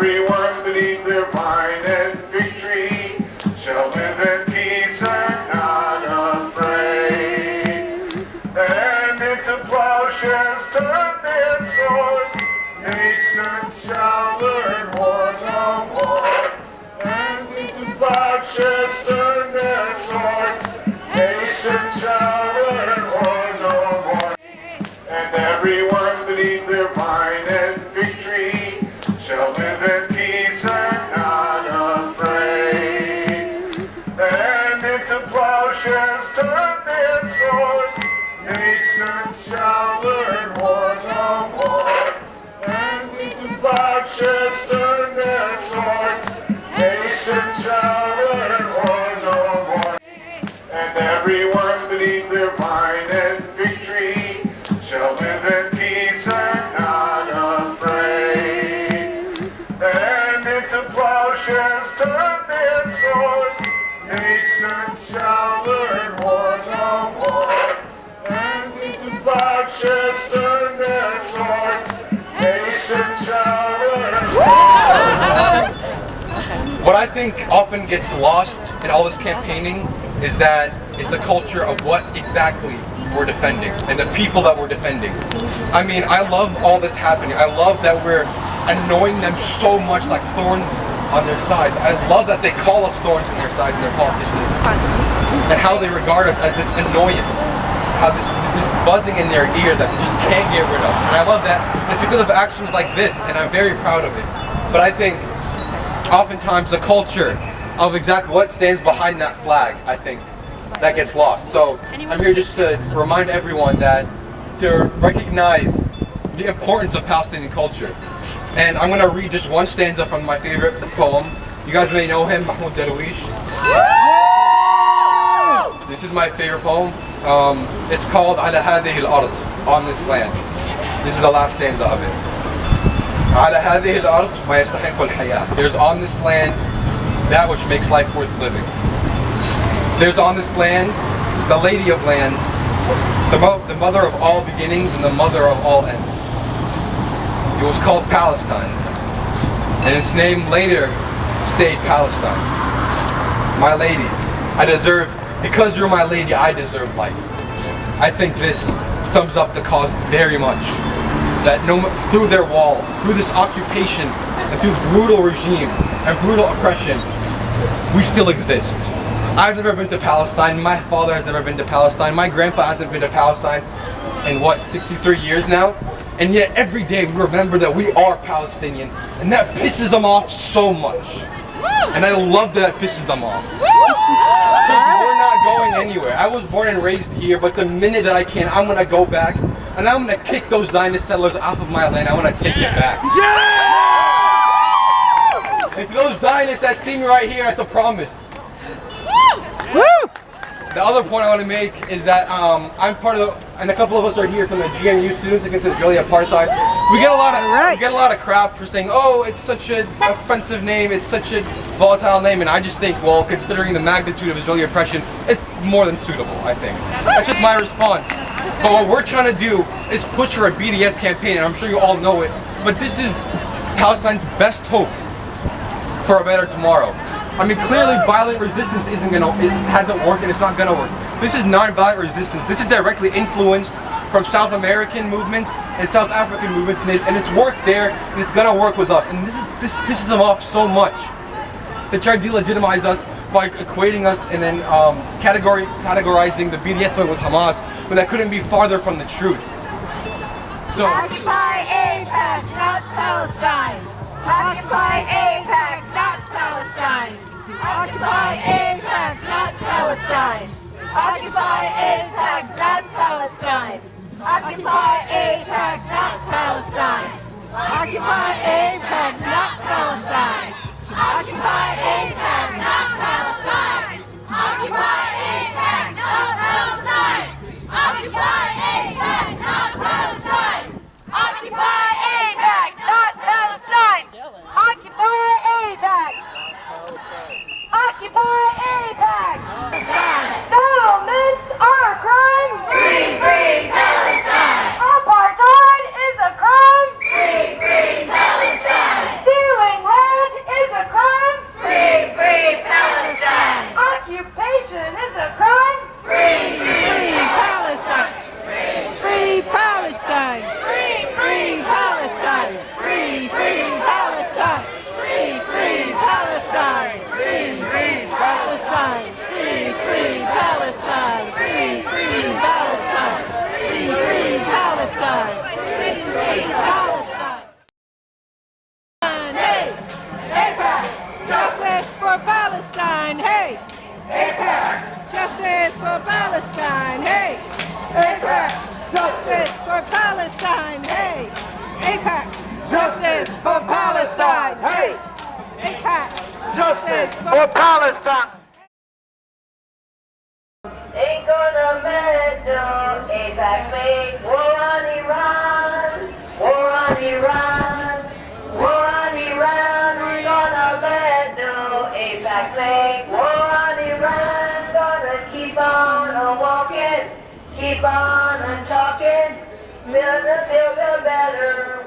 everyone beneath their vine and fig tree shall live in peace and not afraid. And into plowshares turn their swords, nations shall learn war no more. And into plowshares turn their swords, nations shall learn war no more. And everyone beneath their vine and fig tree shall live in peace and not afraid. And into plowshares turn their swords, nations shall learn war no more. And into plowshares turn their swords, nations shall learn war no more. And everyone beneath their vine and fig tree shall live in peace and not afraid. And into plowshares turn their swords, nations shall learn war no more. And into plowshares turn their swords, nations shall learn war no more. What I think often gets lost in all this campaigning is the culture of what exactly we're defending and the people that we're defending. I mean, I love all this happening. I love that we're annoying them so much like thorns on their side. I love that they call us thorns on their side and their politicians, and how they regard us as this annoyance, how this buzzing in their ear that they just can't get rid of. And I love that it's because of actions like this, and I'm very proud of it. But I think oftentimes the culture of exactly what stands behind that flag, I think, that gets lost. So I'm here just to remind everyone to recognize the importance of Palestinian culture. And I'm going to read just one stanza from my favorite poem. You guys may know him, Mahmoud Darwish. This is my favorite poem. It's called على هذه الأرض, on this land. This is the last stanza of it. على هذه الأرض ما يستحق الحياة. There's on this land that which makes life worth living. There's on this land the Lady of Lands, the mother of all beginnings and the mother of all ends. It was called Palestine, and its name later stayed Palestine. My lady, because you're my lady, I deserve life. I think this sums up the cause very much. That through their wall, through this occupation, and through brutal regime and brutal oppression, we still exist. I've never been to Palestine, my father has never been to Palestine, my grandpa hasn't been to Palestine in 63 years now? And yet every day we remember that we are Palestinian, and that pisses them off so much. And I love that it pisses them off. Because we're not going anywhere. I was born and raised here, but the minute that I can, I'm gonna go back, and I'm gonna kick those Zionist settlers off of my land. I wanna take it back. And for those Zionists that see me right here, that's a promise. The other point I want to make is that I'm part of and a couple of us are here from the GNU Students Against Israeli Apartheid. We get a lot of crap for saying, oh, it's such an offensive name, it's such a volatile name, and I just think, well, considering the magnitude of Israeli oppression, it's more than suitable, I think. That's just my response. But what we're trying to do is push for a BDS campaign, and I'm sure you all know it, but this is Palestine's best hope for a better tomorrow. I mean, clearly violent resistance hasn't worked and it's not gonna work. This is non-violent resistance. This is directly influenced from South American movements and South African movements, and it's worked there and it's gonna work with us. And this pisses them off so much. They try to delegitimize us by equating us and then categorizing the BDS movement with Hamas, when that couldn't be farther from the truth. So Occupy AIPAC, not Palestine. Occupy AIPAC, not Palestine. Occupy AIPAC, not Palestine. Occupy AIPAC, not Palestine. Occupy AIPAC, not Palestine. Occupy AIPAC, not Palestine. Occupy AIPAC, not Palestine. Occupy AIPAC, not Palestine. Occupy AIPAC, not Palestine. Occupy AIPAC, not Palestine. Occupy AIPAC. Occupy AIPAC. Settlements are a crime. Free, free Palestine. Apartheid is a crime. Free, free Palestine. Stealing for Palestine, hey! AIPAC! Justice for Palestine, hey! AIPAC! Justice for Palestine, hey! AIPAC! Justice for Palestine! Ain't gonna let no AIPAC make war on Iran, war on Iran, war on Iran. We're gonna let no AIPAC make war on Iran. Gonna keep on walking, keep on talking, build a better